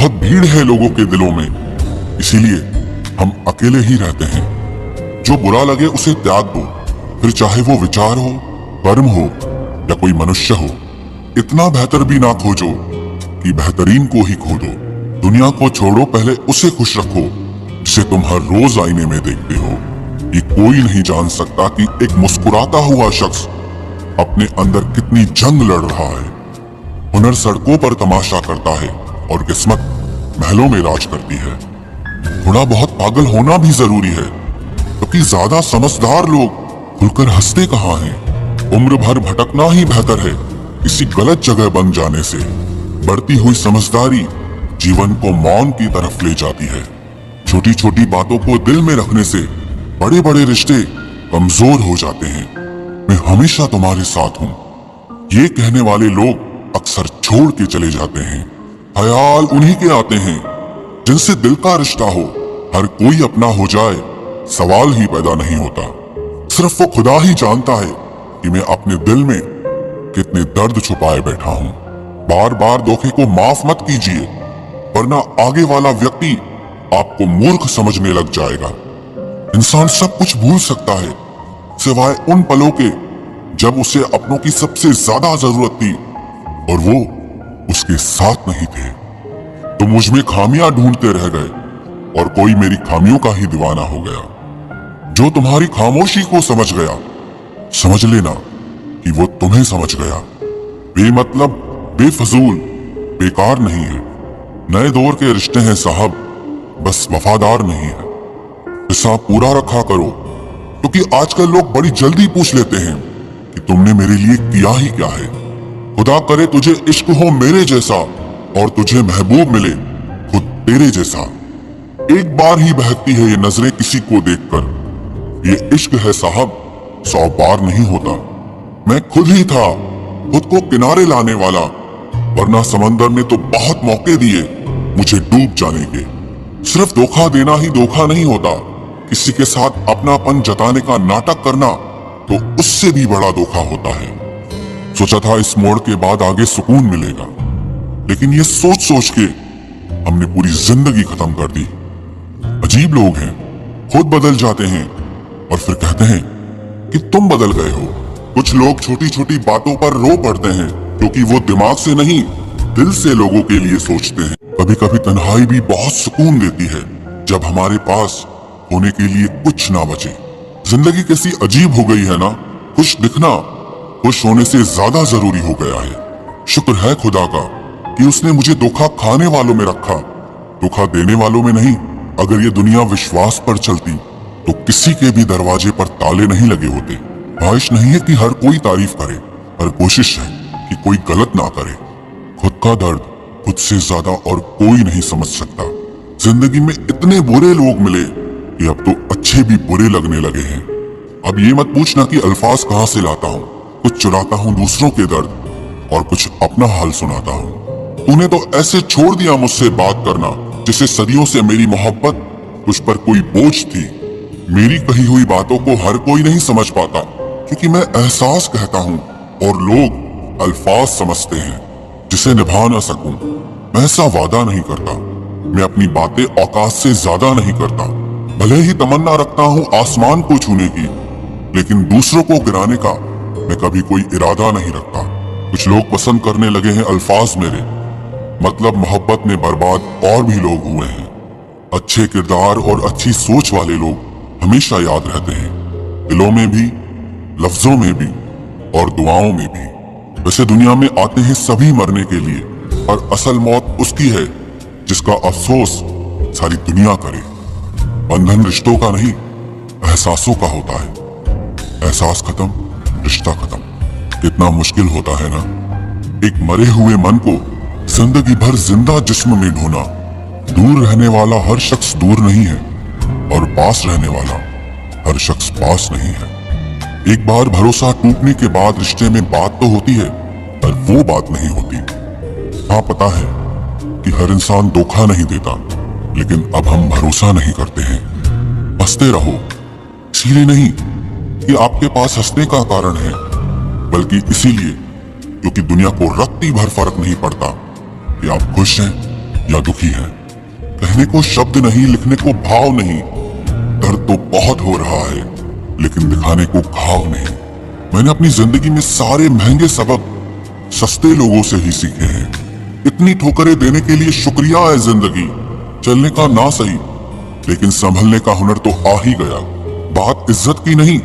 बहुत भीड़ है लोगों के दिलों में, इसीलिए हम अकेले ही रहते हैं। जो बुरा लगे उसे त्याग दो, फिर चाहे वो विचार हो, कर्म हो या कोई मनुष्य हो। इतना बेहतर भी ना खोजो कि बेहतरीन को ही खो दो। दुनिया को छोड़ो, पहले उसे खुश रखो जिसे तुम हर रोज आईने में देखते हो। ये कोई नहीं जान सकता कि एक मुस्कुराता हुआ शख्स अपने अंदर कितनी जंग लड़ रहा है। हुनर सड़कों पर तमाशा करता है और किस्मत महलों में राज करती है। थोड़ा बहुत पागल होना भी जरूरी है, क्योंकि ज्यादा समझदार लोग खुलकर हंसते कहाँ हैं। उम्र भर भटकना ही बेहतर है किसी गलत जगह बन जाने से। बढ़ती हुई समझदारी जीवन को मौन की तरफ ले जाती है। छोटी छोटी बातों को दिल में रखने से बड़े बड़े रिश्ते कमजोर हो जाते हैं। मैं हमेशा तुम्हारे साथ हूँ, ये कहने वाले लोग अक्सर छोड़ के चले जाते हैं। ख्याल उन्हीं के आते हैं जिनसे दिल का रिश्ता हो। हर कोई अपना हो जाए सवाल ही पैदा नहीं होता। सिर्फ वो खुदा ही जानता है कि मैं अपने दिल में कितने दर्द छुपाए बैठा हूँ। बार बार धोखे को माफ मत कीजिए, वरना आगे वाला व्यक्ति आपको मूर्ख समझने लग जाएगा। इंसान सब कुछ भूल सकता है सिवाय उन पलों के जब उसे अपनों की सबसे ज्यादा जरूरत थी और वो उसके साथ नहीं थे। तो मुझ में खामियां ढूंढते रह गए और कोई मेरी खामियों का ही दीवाना हो गया। जो तुम्हारी खामोशी को समझ गया, समझ लेना कि वो तुम्हें समझ गया। बेमतलब, बेफजूल, बेकार नहीं है। नए दौर के रिश्ते हैं साहब, बस वफादार नहीं है। हिसाब पूरा रखा करो, क्योंकि आजकल लोग बड़ी जल्दी पूछ लेते हैं कि तुमने मेरे लिए किया ही क्या है। खुदा करे तुझे इश्क हो मेरे जैसा और तुझे महबूब मिले खुद तेरे जैसा। एक बार ही बहकती है ये नजरें किसी को देखकर। ये इश्क है साहब, 100 बार नहीं होता। मैं खुद ही था खुद को किनारे लाने वाला, वरना समंदर ने तो बहुत मौके दिए मुझे डूब जाने के। सिर्फ धोखा देना ही धोखा नहीं होता, किसी के साथ अपनापन जताने का नाटक करना तो उससे भी बड़ा धोखा होता है। सोचा था इस मोड़ के बाद आगे सुकून मिलेगा, लेकिन ये सोच सोच के हमने पूरी जिंदगी खत्म कर दी। अजीब लोग हैं, खुद बदल जाते हैं और फिर कहते हैं कि तुम बदल गए हो। कुछ लोग छोटी छोटी बातों पर रो पड़ते हैं, क्योंकि वो दिमाग से नहीं दिल से लोगों के लिए सोचते हैं। कभी कभी तन्हाई भी बहुत सुकून देती है, जब हमारे पास होने के लिए कुछ ना बचे। जिंदगी कैसी अजीब हो गई है ना। खुश दिखना खुश होने से ज्यादा जरूरी हो गया है। शुक्र है खुदा का कि उसने मुझे धोखा खाने वालों में रखा, धोखा देने वालों में नहीं। अगर ये दुनिया विश्वास पर चलती तो किसी के भी दरवाजे पर ताले नहीं लगे होते। ख्वाहिश नहीं है कि हर कोई तारीफ करे, पर कोशिश है कि कोई गलत ना करे। खुद का दर्द खुद से ज्यादा और कोई नहीं समझ सकता। जिंदगी में इतने बुरे लोग मिले कि अब तो अच्छे भी बुरे लगने लगे हैं। अब ये मत पूछना कि अल्फाज कहाँ से लाता हूँ। कुछ चुराता हूँ दूसरों के दर्द और कुछ अपना हाल सुनाता हूँ। तूने तो ऐसे छोड़ दिया मुझसे बात करना जिसे सदियों से मेरी मोहब्बत तुझ पर कोई बोझ थी। मेरी कही हुई बातों को हर कोई नहीं समझ पाता, क्योंकि मैं एहसास कहता हूँ और लोग अल्फाज समझते हैं जिसे निभा ना सकूं। मैं ऐसा वादा नहीं करता, मैं अपनी बातें औकात से ज्यादा नहीं करता। भले ही तमन्ना रखता हूँ आसमान को छूने की, लेकिन दूसरों को गिराने का मैं कभी कोई इरादा नहीं रखता। कुछ लोग पसंद करने लगे हैं अल्फाज मेरे, मतलब मोहब्बत में बर्बाद और भी लोग हुए हैं। अच्छे किरदार और अच्छी सोच वाले लोग हमेशा याद रहते हैं, दिलों में भी, लफ्जों में भी और दुआओं में भी। वैसे दुनिया में आते हैं सभी मरने के लिए, पर असल मौत उसकी है जिसका अफसोस सारी दुनिया करे। बंधन रिश्तों का नहीं, एहसासों का होता है। एहसास खत्म, रिश्ता खत्म। कितना मुश्किल होता है ना, एक मरे हुए मन को जिंदगी भर जिंदा जिस्म में ढोना। दूर रहने वाला हर शख्स दूर नहीं है और पास रहने वाला हर शख्स पास नहीं है। एक बार भरोसा टूटने के बाद रिश्ते में बात तो होती है, पर वो बात नहीं होती। हाँ, पता है कि हर इंसान धोखा नहीं देता, लेकिन अब हम भरोसा नहीं करते हैं। हंसते रहो, इसीलिए नहीं कि आपके पास हंसने का कारण है, बल्कि इसीलिए क्योंकि दुनिया को रत्ती भर फर्क नहीं पड़ता कि आप खुश हैं या दुखी हैं। कहने को शब्द नहीं, लिखने को भाव नहीं। दर्द तो बहुत हो रहा है, लेकिन दिखाने को घाव नहीं। मैंने अपनी जिंदगी में सारे महंगे सबक सस्ते लोगों से ही सीखे हैं। इतनी ठोकरें देने के लिए शुक्रिया है जिंदगी। चलने का ना सही, लेकिन संभलने का हुनर तो आ ही गया। बात इज्जत की नहीं,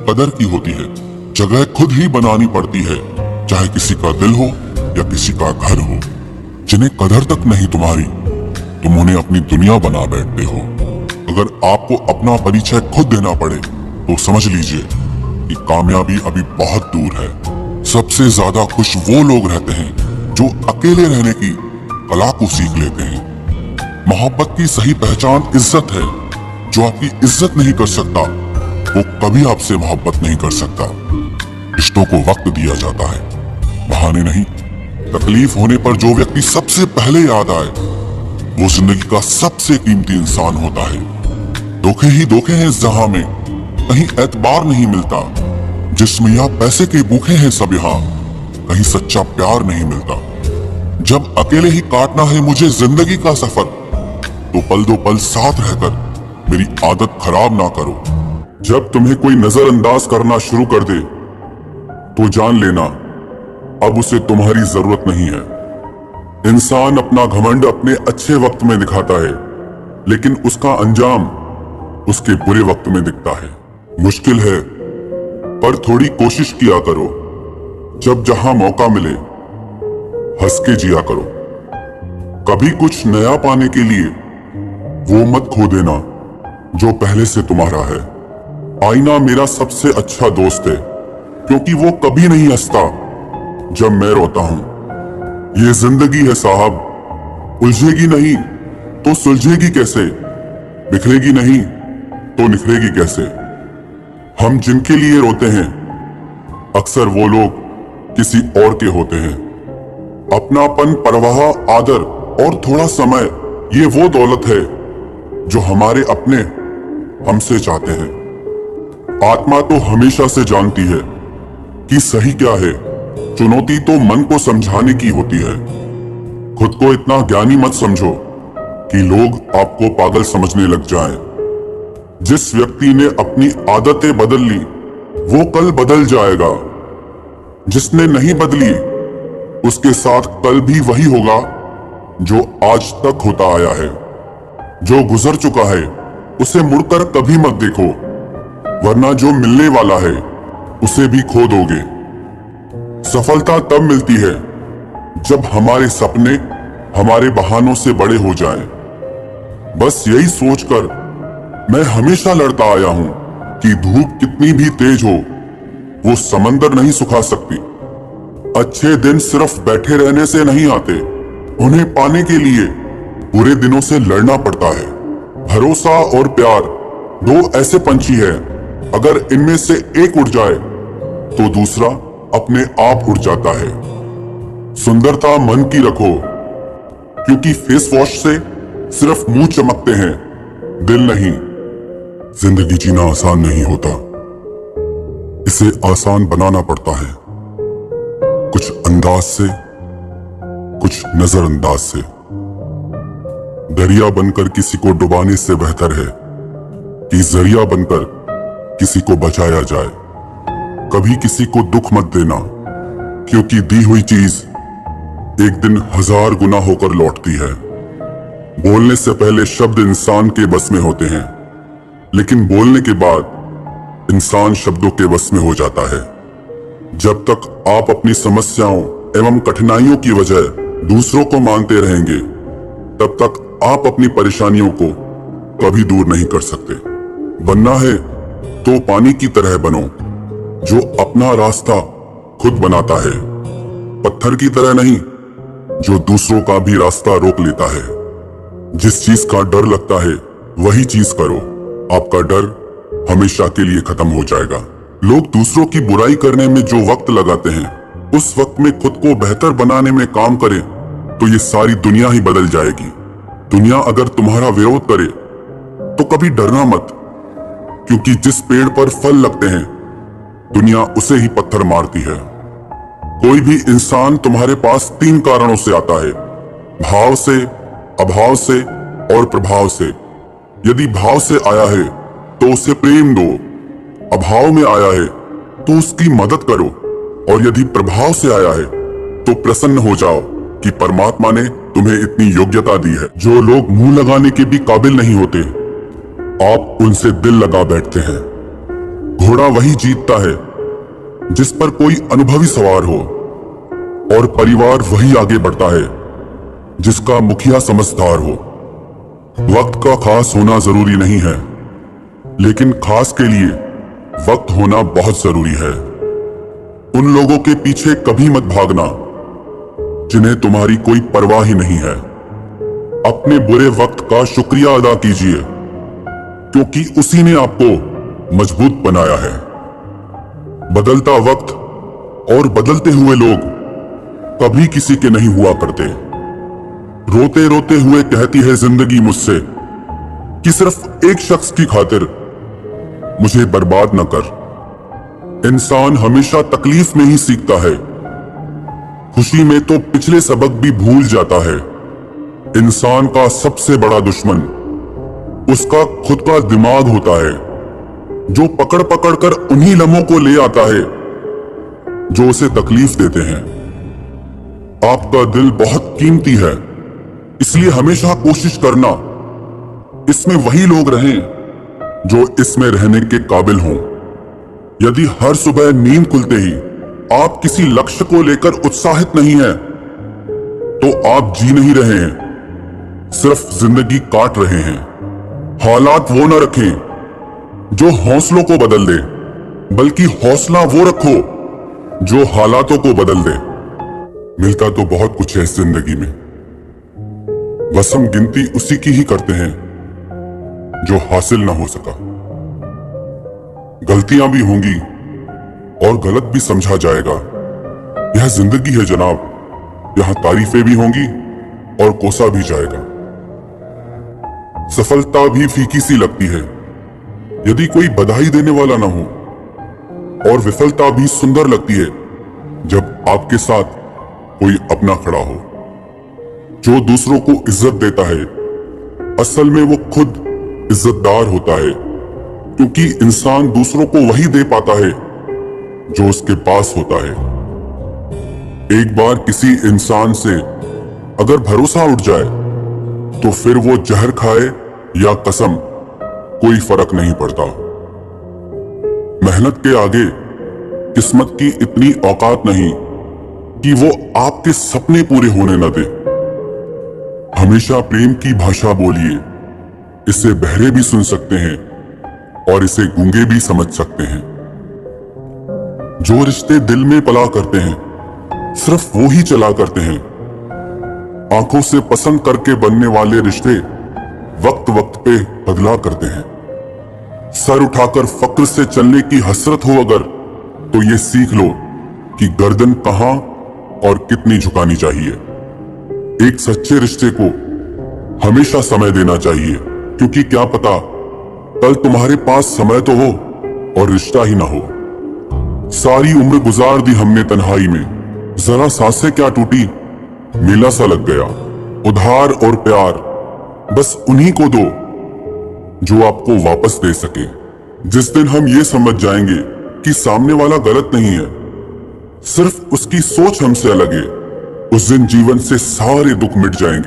कदर की होती है। जगह खुद ही बनानी पड़ती है, चाहे किसी का दिल हो या किसी का घर हो। जिन्हें कदर तक नहीं तुम्हारी, तुम उन्हें अपनी दुनिया बना बैठते हो। अगर आपको अपना परिचय खुद देना पड़े तो समझ लीजिए कि कामयाबी अभी बहुत दूर है। सबसे ज्यादा खुश वो लोग रहते हैं जो अकेले रहने की कला को सीख लेते हैं। मोहब्बत की सही पहचान इज्जत है। जो आपकी इज्जत नहीं कर सकता, वो कभी आपसे मोहब्बत नहीं कर सकता। रिश्तों को वक्त दिया जाता है, बहाने नहीं। तकलीफ होने पर जो व्यक्ति सबसे पहले याद आए, वो जिंदगी का सबसे कीमती इंसान होता है। धोखे ही धोखे हैं इस जहां में, कहीं एतबार नहीं मिलता। जिस्म या पैसे के भूखे हैं सब यहाँ, कहीं सच्चा प्यार नहीं मिलता। जब अकेले ही काटना है मुझे जिंदगी का सफर, तो पल दो पल साथ रहकर मेरी आदत खराब ना करो। जब तुम्हें कोई नजरअंदाज करना शुरू कर दे, तो जान लेना अब उसे तुम्हारी जरूरत नहीं है। इंसान अपना घमंड अपने अच्छे वक्त में दिखाता है, लेकिन उसका अंजाम उसके बुरे वक्त में दिखता है। मुश्किल है, पर थोड़ी कोशिश किया करो। जब जहां मौका मिले, हंस के जिया करो। कभी कुछ नया पाने के लिए वो मत खो देना जो पहले से तुम्हारा है। आईना मेरा सबसे अच्छा दोस्त है, क्योंकि वो कभी नहीं हंसता जब मैं रोता हूं। ये जिंदगी है साहब, उलझेगी नहीं तो सुलझेगी कैसे, बिखरेगी नहीं तो निखरेगी कैसे। हम जिनके लिए रोते हैं, अक्सर वो लोग किसी और के होते हैं। अपनापन, परवाह, आदर और थोड़ा समय, ये वो दौलत है जो हमारे अपने हमसे चाहते हैं। आत्मा तो हमेशा से जानती है कि सही क्या है। चुनौती तो मन को समझाने की होती है। खुद को इतना ज्ञानी मत समझो कि लोग आपको पागल समझने लग जाएं। जिस व्यक्ति ने अपनी आदतें बदल ली, वो कल बदल जाएगा। जिसने नहीं बदली, उसके साथ कल भी वही होगा जो आज तक होता आया है। जो गुजर चुका है, उसे मुड़कर कभी मत देखो, वरना जो मिलने वाला है उसे भी खो दोगे। सफलता तब मिलती है जब हमारे सपने हमारे बहानों से बड़े हो जाएं। बस यही सोचकर मैं हमेशा लड़ता आया हूं कि धूप कितनी भी तेज हो, वो समंदर नहीं सुखा सकती। अच्छे दिन सिर्फ बैठे रहने से नहीं आते, उन्हें पाने के लिए बुरे दिनों से लड़ना पड़ता है। भरोसा और प्यार दो ऐसे पंछी हैं, अगर इनमें से एक उड़ जाए तो दूसरा अपने आप उड़ जाता है। सुंदरता मन की रखो, क्योंकि फेस वॉश से सिर्फ मुंह चमकते हैं, दिल नहीं। जिंदगी जीना आसान नहीं होता, इसे आसान बनाना पड़ता है। कुछ अंदाज से, कुछ नजरअंदाज से। दरिया बनकर किसी को डुबाने से बेहतर है कि जरिया बनकर किसी को बचाया जाए। कभी किसी को दुख मत देना, क्योंकि दी हुई चीज एक दिन 1000 गुना होकर लौटती है। बोलने से पहले शब्द इंसान के बस में होते हैं, लेकिन बोलने के बाद इंसान शब्दों के बस में हो जाता है। जब तक आप अपनी समस्याओं एवं कठिनाइयों की वजह दूसरों को मानते रहेंगे, तब तक आप अपनी परेशानियों को कभी दूर नहीं कर सकते। बनना है तो पानी की तरह बनो, जो अपना रास्ता खुद बनाता है। पत्थर की तरह नहीं, जो दूसरों का भी रास्ता रोक लेता है। जिस चीज का डर लगता है वही चीज करो, आपका डर हमेशा के लिए खत्म हो जाएगा। लोग दूसरों की बुराई करने में जो वक्त लगाते हैं, उस वक्त में खुद को बेहतर बनाने में काम करें तो ये सारी दुनिया ही बदल जाएगी। दुनिया अगर तुम्हारा विरोध करे तो कभी डरना मत, क्योंकि जिस पेड़ पर फल लगते हैं दुनिया उसे ही पत्थर मारती है। कोई भी इंसान तुम्हारे पास 3 कारणों से आता है: भाव से, अभाव से और प्रभाव से। यदि भाव से आया है तो उसे प्रेम दो, अभाव में आया है तो उसकी मदद करो, और यदि प्रभाव से आया है तो प्रसन्न हो जाओ कि परमात्मा ने तुम्हें इतनी योग्यता दी है। जो लोग मुंह लगाने के भी काबिल नहीं होते, आप उनसे दिल लगा बैठते हैं। घोड़ा वही जीतता है जिस पर कोई अनुभवी सवार हो, और परिवार वही आगे बढ़ता है जिसका मुखिया समझदार हो। वक्त का खास होना जरूरी नहीं है, लेकिन खास के लिए वक्त होना बहुत जरूरी है। उन लोगों के पीछे कभी मत भागना जिन्हें तुम्हारी कोई परवाह ही नहीं है। अपने बुरे वक्त का शुक्रिया अदा कीजिए, क्योंकि उसी ने आपको मजबूत बनाया है। बदलता वक्त और बदलते हुए लोग कभी किसी के नहीं हुआ करते। रोते रोते हुए कहती है जिंदगी मुझसे कि सिर्फ एक शख्स की खातिर मुझे बर्बाद न कर। इंसान हमेशा तकलीफ में ही सीखता है, खुशी में तो पिछले सबक भी भूल जाता है। इंसान का सबसे बड़ा दुश्मन उसका खुद का दिमाग होता है, जो पकड़ पकड़ कर उन्हीं लम्हों को ले आता है जो उसे तकलीफ देते हैं। आपका दिल बहुत कीमती है, इसलिए हमेशा कोशिश करना इसमें वही लोग रहें जो इसमें रहने के काबिल हों। यदि हर सुबह नींद खुलते ही आप किसी लक्ष्य को लेकर उत्साहित नहीं हैं, तो आप जी नहीं रहे हैं, सिर्फ जिंदगी काट रहे हैं। हालात वो न रखें जो हौसलों को बदल दे, बल्कि हौसला वो रखो जो हालातों को बदल दे। मिलता तो बहुत कुछ है इस जिंदगी में, बस हम गिनती उसी की ही करते हैं जो हासिल ना हो सका। गलतियां भी होंगी और गलत भी समझा जाएगा। यह जिंदगी है जनाब, यहां तारीफें भी होंगी और कोसा भी जाएगा। सफलता भी फीकी सी लगती है यदि कोई बधाई देने वाला ना हो, और विफलता भी सुंदर लगती है जब आपके साथ कोई अपना खड़ा हो। जो दूसरों को इज्जत देता है, असल में वो खुद इज्जतदार होता है, क्योंकि इंसान दूसरों को वही दे पाता है जो उसके पास होता है। एक बार किसी इंसान से अगर भरोसा उठ जाए तो फिर वो जहर खाए या कसम, कोई फर्क नहीं पड़ता। मेहनत के आगे किस्मत की इतनी औकात नहीं कि वो आपके सपने पूरे होने न दे। हमेशा प्रेम की भाषा बोलिए, इसे बहरे भी सुन सकते हैं और इसे गूंगे भी समझ सकते हैं। जो रिश्ते दिल में पला करते हैं, सिर्फ वो ही चला करते हैं। आंखों से पसंद करके बनने वाले रिश्ते वक्त वक्त पे बदला करते हैं। सर उठाकर फक्र से चलने की हसरत हो अगर, तो ये सीख लो कि गर्दन कहां और कितनी झुकानी चाहिए। एक सच्चे रिश्ते को हमेशा समय देना चाहिए, क्योंकि क्या पता कल तुम्हारे पास समय तो हो और रिश्ता ही ना हो। सारी उम्र गुजार दी हमने तन्हाई में, जरा सांसें क्या टूटी, मेला सा लग गया। उधार और प्यार बस उन्हीं को दो जो आपको वापस दे सके। जिस दिन हम ये समझ जाएंगे कि सामने वाला गलत नहीं है, सिर्फ उसकी सोच हमसे अलग है, उस दिन जीवन से सारे दुख मिट जाएंगे।